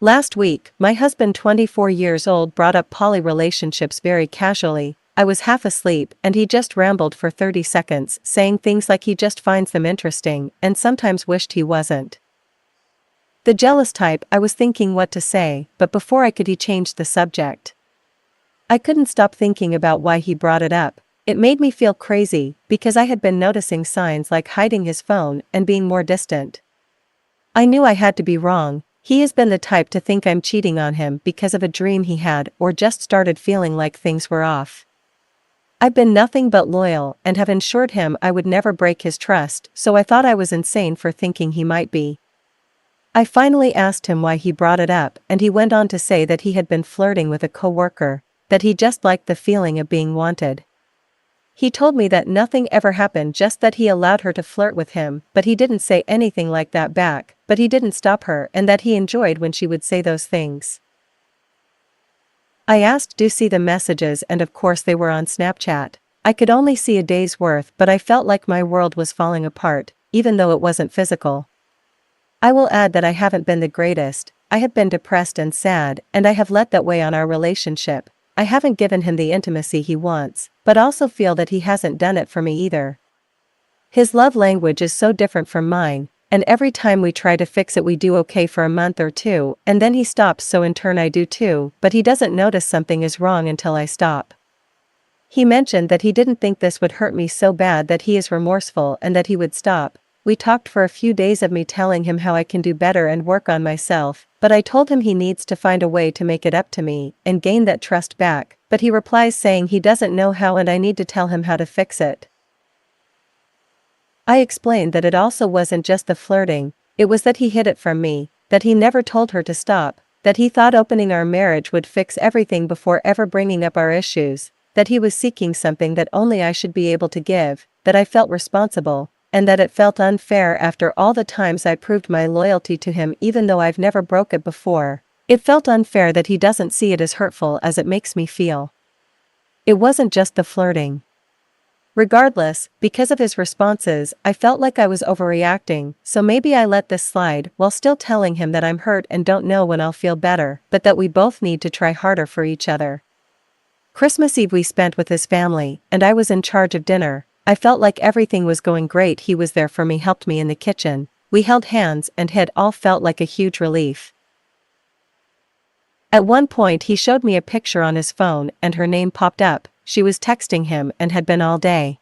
Last week, my husband 24 years old brought up poly relationships very casually. I was half asleep and he just rambled for 30 seconds, saying things like he just finds them interesting and sometimes wished he wasn't the jealous type. I was thinking what to say, but before I could he changed the subject. I couldn't stop thinking about why he brought it up. It made me feel crazy, because I had been noticing signs like hiding his phone and being more distant. I knew I had to be wrong. He has been the type to think I'm cheating on him because of a dream he had or just started feeling like things were off. I've been nothing but loyal and have ensured him I would never break his trust, so I thought I was insane for thinking he might be. I finally asked him why he brought it up, and he went on to say that he had been flirting with a coworker, that he just liked the feeling of being wanted. He told me that nothing ever happened, just that he allowed her to flirt with him, but he didn't say anything like that back, but he didn't stop her, and that he enjoyed when she would say those things. I asked to see the messages, and of course they were on Snapchat. I could only see a day's worth, but I felt like my world was falling apart, even though it wasn't physical. I will add that I haven't been the greatest. I have been depressed and sad, and I have let that weigh on our relationship. I haven't given him the intimacy he wants, but also feel that he hasn't done it for me either. His love language is so different from mine, and every time we try to fix it we do okay for a month or two, and then he stops, so in turn I do too, but he doesn't notice something is wrong until I stop. He mentioned that he didn't think this would hurt me so bad, that he is remorseful and that he would stop. We talked for a few days of me telling him how I can do better and work on myself, but I told him he needs to find a way to make it up to me and gain that trust back, but he replies saying he doesn't know how and I need to tell him how to fix it. I explained that it also wasn't just the flirting, it was that he hid it from me, that he never told her to stop, that he thought opening our marriage would fix everything before ever bringing up our issues, that he was seeking something that only I should be able to give, that I felt responsible, and that it felt unfair after all the times I proved my loyalty to him even though I've never broke it before. It felt unfair that he doesn't see it as hurtful as it makes me feel. It wasn't just the flirting. Regardless, because of his responses, I felt like I was overreacting, so maybe I let this slide while still telling him that I'm hurt and don't know when I'll feel better, but that we both need to try harder for each other. Christmas Eve we spent with his family, and I was in charge of dinner. I felt like everything was going great. He was there for me, helped me in the kitchen. We held hands and it all felt like a huge relief. At one point he showed me a picture on his phone and her name popped up. She was texting him and had been all day.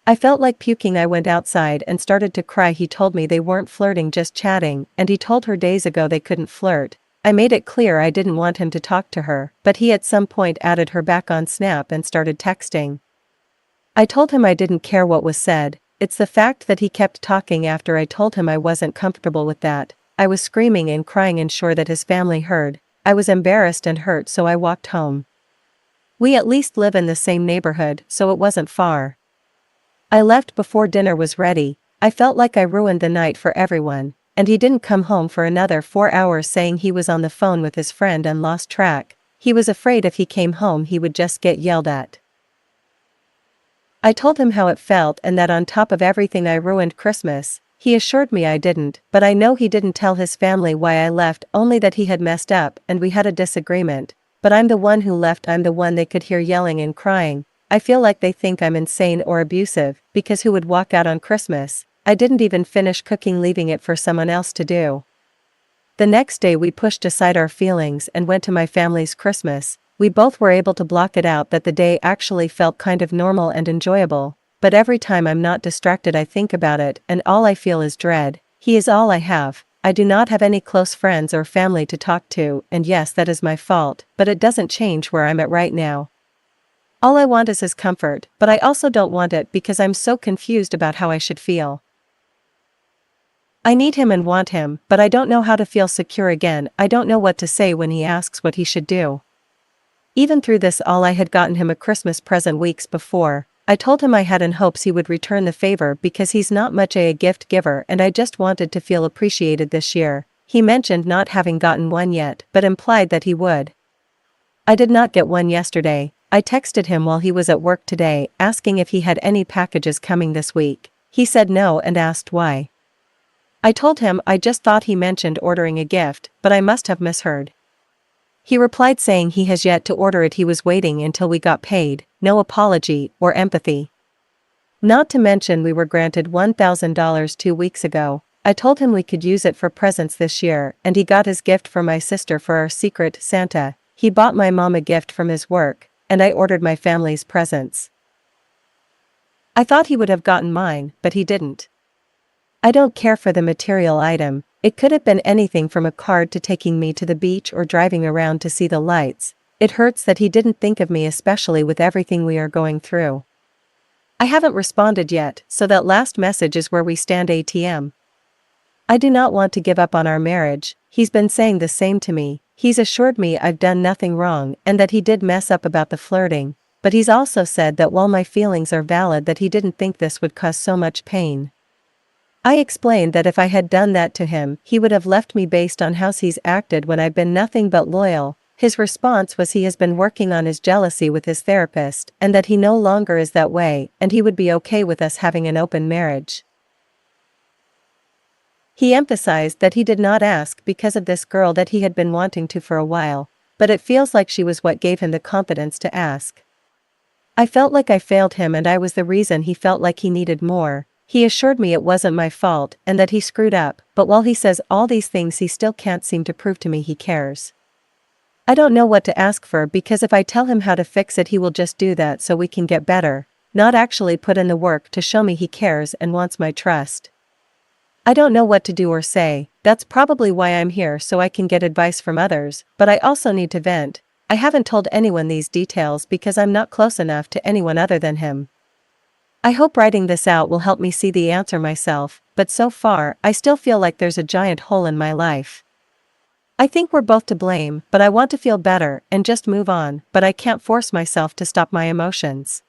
I felt like puking. I went outside and started to cry. He told me they weren't flirting, just chatting, and he told her days ago they couldn't flirt. I made it clear I didn't want him to talk to her, but he at some point added her back on Snap and started texting. I told him I didn't care what was said, it's the fact that he kept talking after I told him I wasn't comfortable with that. I was screaming and crying and sure that his family heard. I was embarrassed and hurt, so I walked home. We at least live in the same neighborhood, so it wasn't far. I left before dinner was ready. I felt like I ruined the night for everyone, and he didn't come home for another 4 hours, saying he was on the phone with his friend and lost track. He was afraid if he came home he would just get yelled at. I told him how it felt and that on top of everything I ruined Christmas. He assured me I didn't, but I know he didn't tell his family why I left, only that he had messed up and we had a disagreement. But I'm the one who left. I'm the one they could hear yelling and crying. I feel like they think I'm insane or abusive, because who would walk out on Christmas? I didn't even finish cooking, leaving it for someone else to do. The next day we pushed aside our feelings and went to my family's Christmas. We both were able to block it out. That the day actually felt kind of normal and enjoyable, but every time I'm not distracted I think about it and all I feel is dread. He is all I have. I do not have any close friends or family to talk to, and yes, that is my fault, but it doesn't change where I'm at right now. All I want is his comfort, but I also don't want it because I'm so confused about how I should feel. I need him and want him, but I don't know how to feel secure again. I don't know what to say when he asks what he should do. Even through this all, I had gotten him a Christmas present weeks before. I told him I had in hopes he would return the favor because he's not much a gift giver and I just wanted to feel appreciated this year. He mentioned not having gotten one yet, but implied that he would. I did not get one yesterday. I texted him while he was at work today, asking if he had any packages coming this week. He said no and asked why. I told him I just thought he mentioned ordering a gift, but I must have misheard. He replied saying he has yet to order it, he was waiting until we got paid, no apology or empathy. Not to mention we were granted $1,000 2 weeks ago. I told him we could use it for presents this year, and he got his gift for my sister for our secret Santa. He bought my mom a gift from his work, and I ordered my family's presents. I thought he would have gotten mine, but he didn't. I don't care for the material item. It could have been anything from a card to taking me to the beach or driving around to see the lights. It hurts that he didn't think of me, especially with everything we are going through. I haven't responded yet, so that last message is where we stand ATM. I do not want to give up on our marriage. He's been saying the same to me. He's assured me I've done nothing wrong and that he did mess up about the flirting, but he's also said that while my feelings are valid, that he didn't think this would cause so much pain. I explained that if I had done that to him, he would have left me based on how he's acted when I've been nothing but loyal. His response was he has been working on his jealousy with his therapist and that he no longer is that way and he would be okay with us having an open marriage. He emphasized that he did not ask because of this girl that he had been wanting to for a while, but it feels like she was what gave him the confidence to ask. I felt like I failed him and I was the reason he felt like he needed more. He assured me it wasn't my fault and that he screwed up, but while he says all these things he still can't seem to prove to me he cares. I don't know what to ask for because if I tell him how to fix it he will just do that so we can get better, not actually put in the work to show me he cares and wants my trust. I don't know what to do or say. That's probably why I'm here, so I can get advice from others, but I also need to vent. I haven't told anyone these details because I'm not close enough to anyone other than him. I hope writing this out will help me see the answer myself, but so far, I still feel like there's a giant hole in my life. I think we're both to blame, but I want to feel better and just move on, but I can't force myself to stop my emotions.